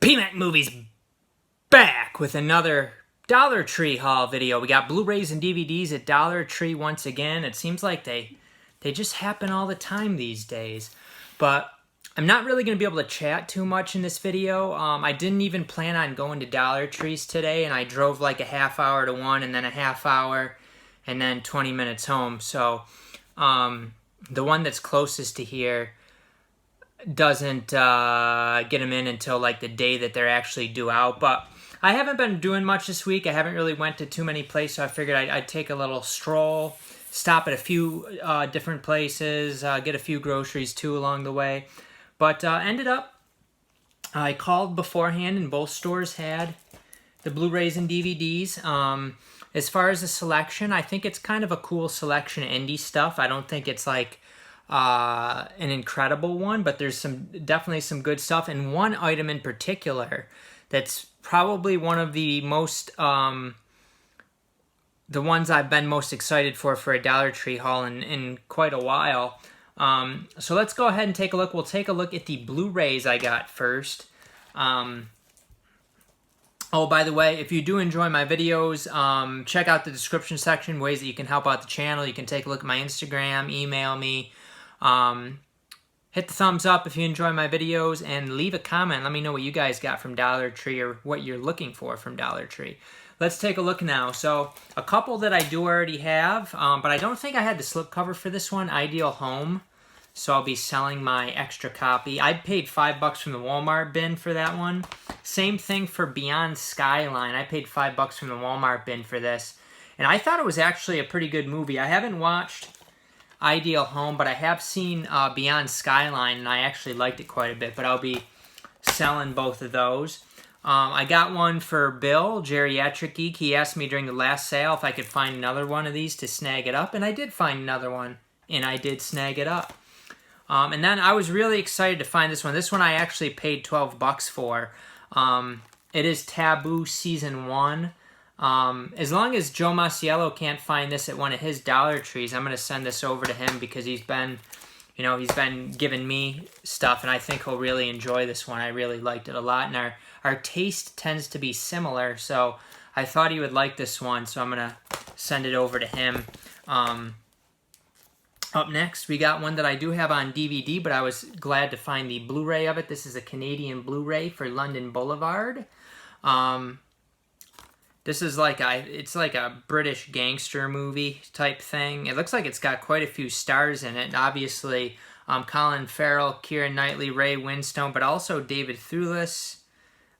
PMacMovies back with another Dollar Tree haul video. We got Blu-rays and DVDs at Dollar Tree once again. It seems like they just happen all the time these days. But I'm not really going to be able to chat too much in this video. I didn't even plan on going to Dollar Trees today, and I drove like a half hour to one and then a half hour and then 20 minutes home. So the one that's closest to here doesn't get them in until like the day that they're actually due out. But I haven't been doing much this week. I haven't really went to too many places, so I figured I'd take a little stroll, stop at a few different places, get a few groceries too along the way. But ended up, I called beforehand and both stores had the Blu-rays and DVDs. As far as the selection, I think it's kind of a cool selection of indie stuff. I don't think it's like an incredible one, but there's definitely some good stuff. And one item in particular that's probably one of the most, the ones I've been most excited for a Dollar Tree haul in quite a while. So let's go ahead and take a look. We'll take a look at the Blu-rays I got first. Oh, by the way, if you do enjoy my videos, check out the description section, ways that you can help out the channel. You can take a look at my Instagram, email me. Hit the thumbs up if you enjoy my videos, and leave a comment. Let me know what you guys got from Dollar Tree or what you're looking for from Dollar Tree. Let's take a look now. So a couple that I do already have, but I don't think I had the slipcover for this one, Ideal Home. So I'll be selling my extra copy. I paid $5 from the Walmart bin for that one. Same thing for Beyond Skyline. I paid $5 from the Walmart bin for this. And I thought it was actually a pretty good movie. I haven't watched Ideal Home, but I have seen Beyond Skyline, and I actually liked it quite a bit. But I'll be selling both of those. I got one for Bill, Geriatric Geek. He asked me during the last sale if I could find another one of these to snag it up, and I did find another one, and I did snag it up. And then I was really excited to find this one. This one I actually paid $12 for. It is Taboo Season 1. As long as Joe Masiello can't find this at one of his Dollar Trees, I'm going to send this over to him because he's been giving me stuff, and I think he'll really enjoy this one. I really liked it a lot, and our taste tends to be similar, so I thought he would like this one, so I'm going to send it over to him. Up next, we got one that I do have on DVD, but I was glad to find the Blu-ray of it. This is a Canadian Blu-ray for London Boulevard. This is it's like a British gangster movie type thing. It looks like it's got quite a few stars in it. Obviously, Colin Farrell, Keira Knightley, Ray Winstone, but also David Thewlis.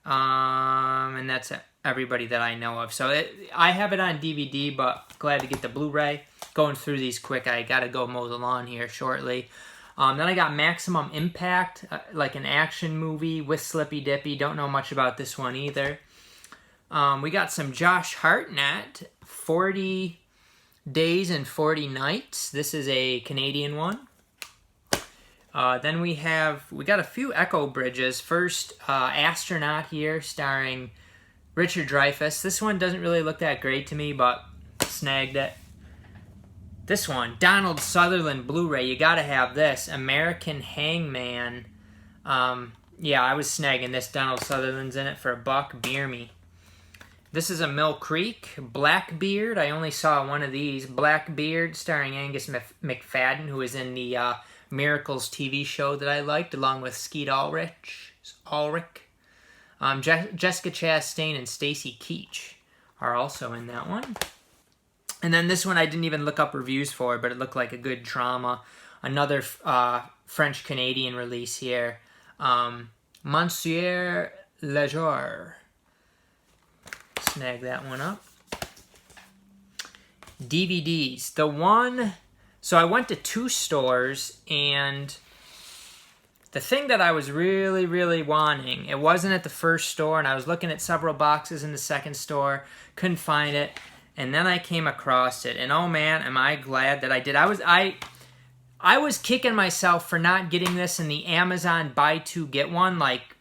And that's everybody that I know of. So I have it on DVD, but glad to get the Blu-ray. Going through these quick, I gotta go mow the lawn here shortly. Then I got Maximum Impact, like an action movie with Slippy Dippy. Don't know much about this one either. We got some Josh Hartnett, 40 Days and 40 Nights. This is a Canadian one. Then we got a few Echo Bridges. First, Astronaut here, starring Richard Dreyfuss. This one doesn't really look that great to me, but snagged it. This one, Donald Sutherland Blu-ray. You gotta have this. American Hangman. Yeah, I was snagging this. Donald Sutherland's in it for $1. Beer me. This is a Mill Creek. Blackbeard. I only saw one of these. Blackbeard, starring Angus McFadden, who was in the Miracles TV show that I liked, along with Skeet Ulrich. Jessica Chastain and Stacy Keach are also in that one. And then this one I didn't even look up reviews for, but it looked like a good drama. Another French-Canadian release here. Monsieur Lejour. Snag that one up. DVDs. So I went to two stores, and the thing that I was really, really wanting, it wasn't at the first store, and I was looking at several boxes in the second store, couldn't find it. And then I came across it, and oh man, am I glad that I did. I was kicking myself for not getting this in the Amazon buy two get one like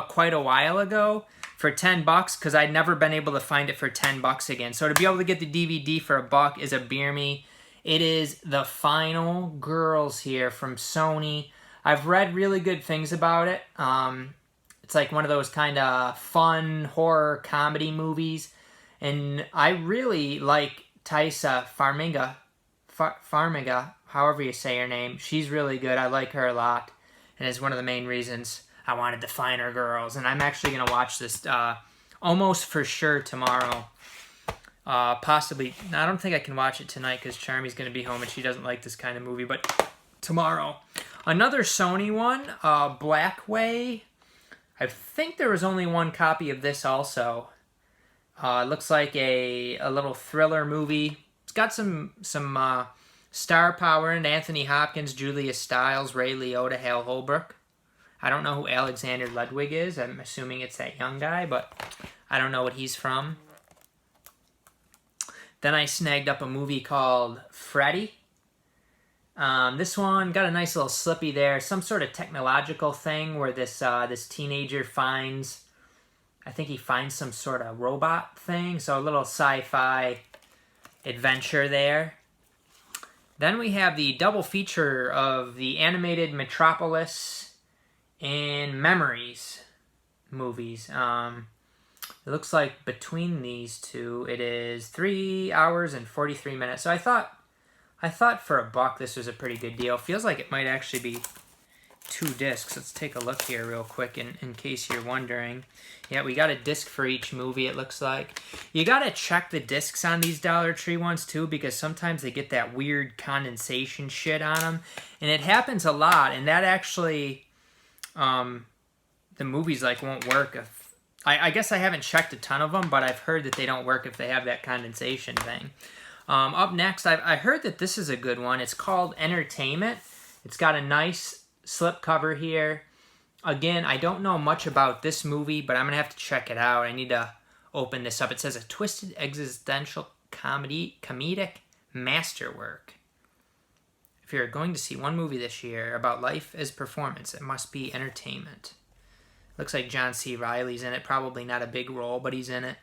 quite a while ago for $10 because I'd never been able to find it for $10 again. So to be able to get the DVD for $1 is a beer me. It is The Final Girls here from Sony. I've read really good things about it. It's like one of those kind of fun horror comedy movies. And I really like Taissa Farmiga, however you say her name. She's really good. I like her a lot. And it's one of the main reasons I wanted to find her girls. And I'm actually going to watch this almost for sure tomorrow. Possibly, I don't think I can watch it tonight because Charmy's going to be home and she doesn't like this kind of movie, but tomorrow. Another Sony one, Blackway. I think there was only one copy of this also. It looks like a little thriller movie. It's got some star power in it. Anthony Hopkins, Julia Stiles, Ray Liotta, Hal Holbrook. I don't know who Alexander Ludwig is. I'm assuming it's that young guy, but I don't know what he's from. Then I snagged up a movie called Freddy. This one got a nice little slippy there. Some sort of technological thing where this teenager finds, I think he finds some sort of robot thing. So a little sci-fi adventure there. Then we have the double feature of the animated Metropolis and Memories movies. It looks like between these two, it is 3 hours and 43 minutes. So I thought for $1 this was a pretty good deal. Feels like it might actually be 2 discs. Let's take a look here real quick in case you're wondering. Yeah, we got a disc for each movie, it looks like. You gotta check the discs on these Dollar Tree ones too, because sometimes they get that weird condensation shit on them. And it happens a lot, and that actually, the movies like won't work if, I guess I haven't checked a ton of them, but I've heard that they don't work if they have that condensation thing. Up next, I heard that this is a good one. It's called Entertainment. It's got a nice slip cover here. Again, I don't know much about this movie, but I'm going to have to check it out. I need to open this up. It says a twisted existential comedic masterwork. If you're going to see one movie this year about life as performance, it must be Entertainment. Looks like John C. Reilly's in it. Probably not a big role, but he's in it.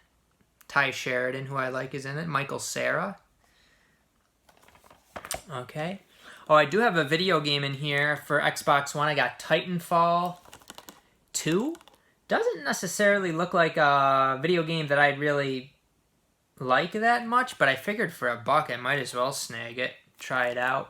Ty Sheridan, who I like, is in it. Michael Cera. Okay. Oh, I do have a video game in here for Xbox One. I got Titanfall 2. Doesn't necessarily look like a video game that I'd really like that much, but I figured for $1 I might as well snag it. Try it out.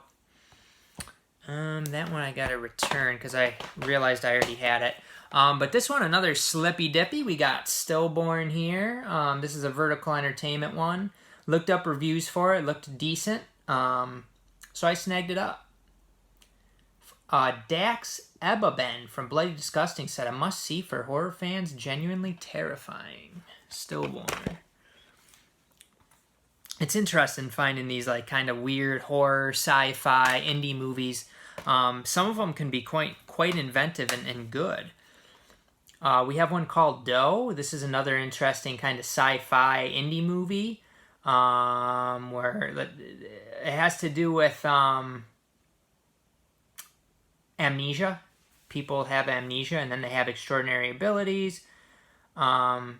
That one I got to return because I realized I already had it. But this one, another Slippy Dippy. We got Stillborn here. This is a Vertical Entertainment one. Looked up reviews for it. Looked decent. So I snagged it up. Dax Ebaben from Bloody Disgusting said, a must-see for horror fans, genuinely terrifying. Stillborn. It's interesting finding these like kind of weird horror, sci-fi, indie movies. Some of them can be quite inventive and good. We have one called Doe. This is another interesting kind of sci-fi indie movie where it has to do with amnesia. People have amnesia and then they have extraordinary abilities. And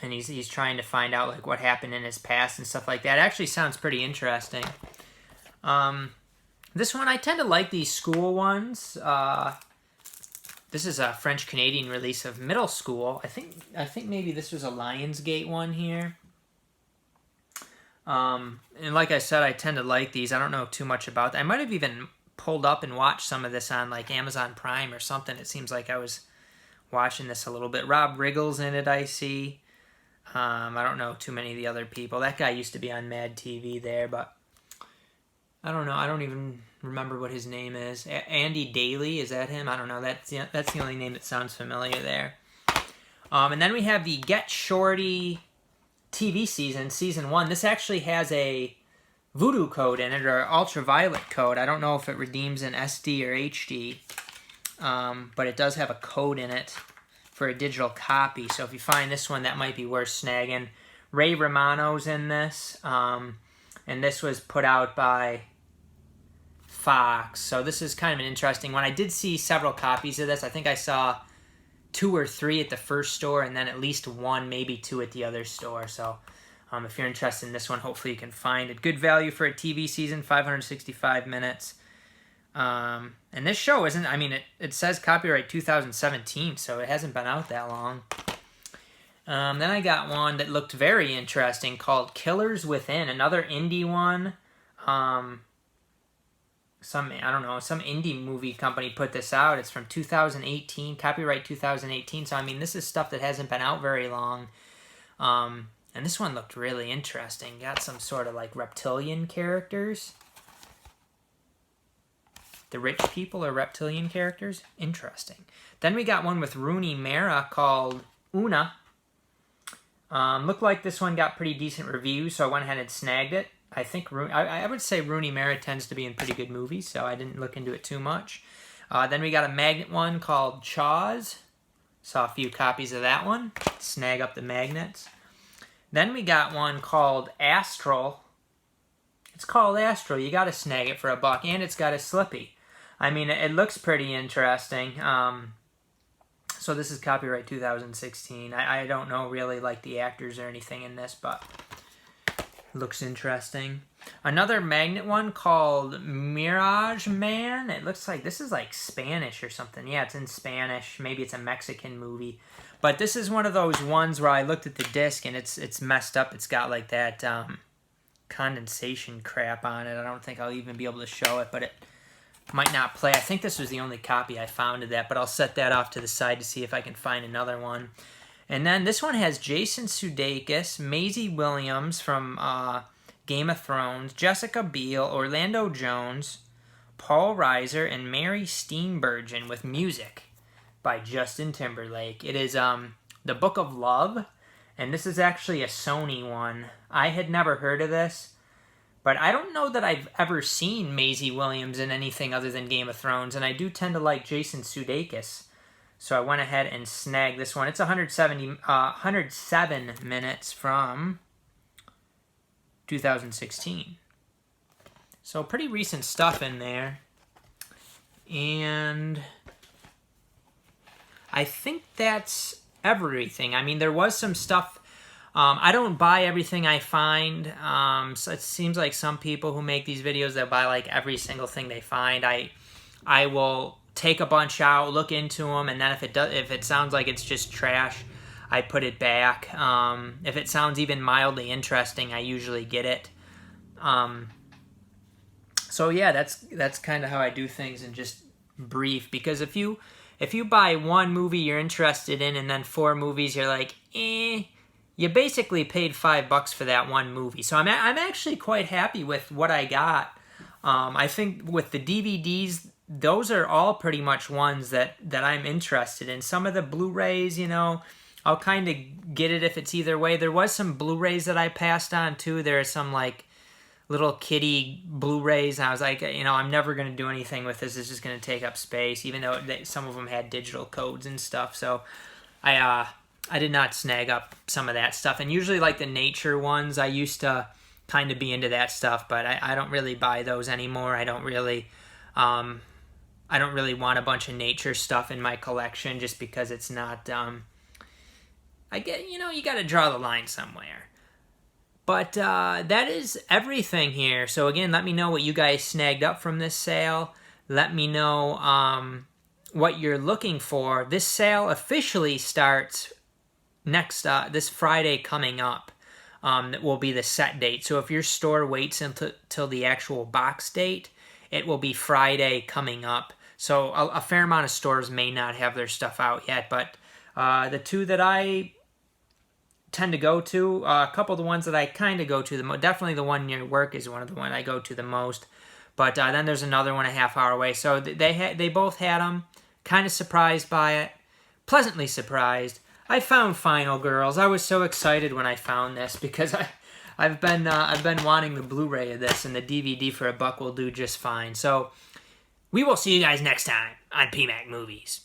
he's trying to find out like what happened in his past and stuff like that. It actually sounds pretty interesting. This one, I tend to like these school ones. This is a French-Canadian release of Middle School. I think maybe this was a Lionsgate one here. And like I said, I tend to like these. I don't know too much about them. I might have even pulled up and watched some of this on like Amazon Prime or something. It seems like I was watching this a little bit. Rob Riggle's in it, I see. I don't know too many of the other people. That guy used to be on Mad TV there, but I don't know. I don't even remember what his name is. Andy Daly, is that him? I don't know. That's the only name that sounds familiar there. And then we have the Get Shorty TV season 1. This actually has a Voodoo code in it, or ultraviolet code. I don't know if it redeems in SD or HD, but it does have a code in it for a digital copy. So if you find this one, that might be worth snagging. Ray Romano's in this, and this was put out by Fox. So this is kind of an interesting one. I did see several copies of this. I think I saw 2 or 3 at the first store, and then at least 1, maybe 2 at the other store. So if you're interested in this one, hopefully you can find it. Good value for a TV season, 565 minutes. And this show isn't, I mean, it says copyright 2017, so it hasn't been out that long. Then I got one that looked very interesting called Killers Within, another indie one. Some indie movie company put this out. It's from 2018, copyright 2018. So, I mean, this is stuff that hasn't been out very long. And this one looked really interesting. Got some sort of, like, reptilian characters. The rich people are reptilian characters. Interesting. Then we got one with Rooney Mara called Una. Looked like this one got pretty decent reviews, so I went ahead and snagged it. I think I would say Rooney Mara tends to be in pretty good movies, so I didn't look into it too much. Then we got a magnet one called Chaws. Saw a few copies of that one. Snag up the magnets. Then we got one called Astral. It's called Astral. You got to snag it for $1, and it's got a Slippy. I mean, it looks pretty interesting. So this is copyright 2016. I don't know really like the actors or anything in this, but looks interesting. Another magnet one called Mirage Man. It looks like this is like Spanish or something. Yeah, it's in Spanish. Maybe it's a Mexican movie. But this is one of those ones where I looked at the disc and it's messed up. It's got like that condensation crap on it. I don't think I'll even be able to show it, but it might not play. I think this was the only copy I found of that, but I'll set that off to the side to see if I can find another one. And then this one has Jason Sudeikis, Maisie Williams from Game of Thrones, Jessica Biel, Orlando Jones, Paul Reiser, and Mary Steenburgen with music by Justin Timberlake. It is The Book of Love, and this is actually a Sony one. I had never heard of this, but I don't know that I've ever seen Maisie Williams in anything other than Game of Thrones, and I do tend to like Jason Sudeikis. So I went ahead and snagged this one. It's 107 minutes from 2016. So pretty recent stuff in there. And I think that's everything. I mean, there was some stuff. I don't buy everything I find. So it seems like some people who make these videos, they'll buy like every single thing they find. I will take a bunch out, look into them, and then if it sounds like it's just trash, I put it back. If it sounds even mildly interesting, I usually get it. So yeah, that's kind of how I do things in just brief. Because if you buy one movie you're interested in and then 4 movies you're like, you basically paid $5 for that one movie. So I'm actually quite happy with what I got. I think with the DVDs, those are all pretty much ones that I'm interested in. Some of the Blu-rays, you know, I'll kind of get it if it's either way. There was some Blu-rays that I passed on too. There are some like little kiddie Blu-rays, and I was like, you know, I'm never going to do anything with this. It's just going to take up space, even though some of them had digital codes and stuff. So I did not snag up some of that stuff. And usually like the nature ones, I used to kind of be into that stuff, but I don't really buy those anymore. I don't really want a bunch of nature stuff in my collection just because it's not, I get, you know, you got to draw the line somewhere. But that is everything here. So again, let me know what you guys snagged up from this sale. Let me know what you're looking for. This sale officially starts this Friday coming up. That will be the set date. So if your store waits until the actual box date, it will be Friday coming up. So a fair amount of stores may not have their stuff out yet, but the two that I tend to go to, a couple of the ones that I kind of go to, definitely the one near work is one of the ones I go to the most, but then there's another one a half hour away. So they both had them. Kind of surprised by it, pleasantly surprised. I found Final Girls. I was so excited when I found this because I've been wanting the Blu-ray of this, and the DVD for $1 will do just fine. So we will see you guys next time on PMacMovies.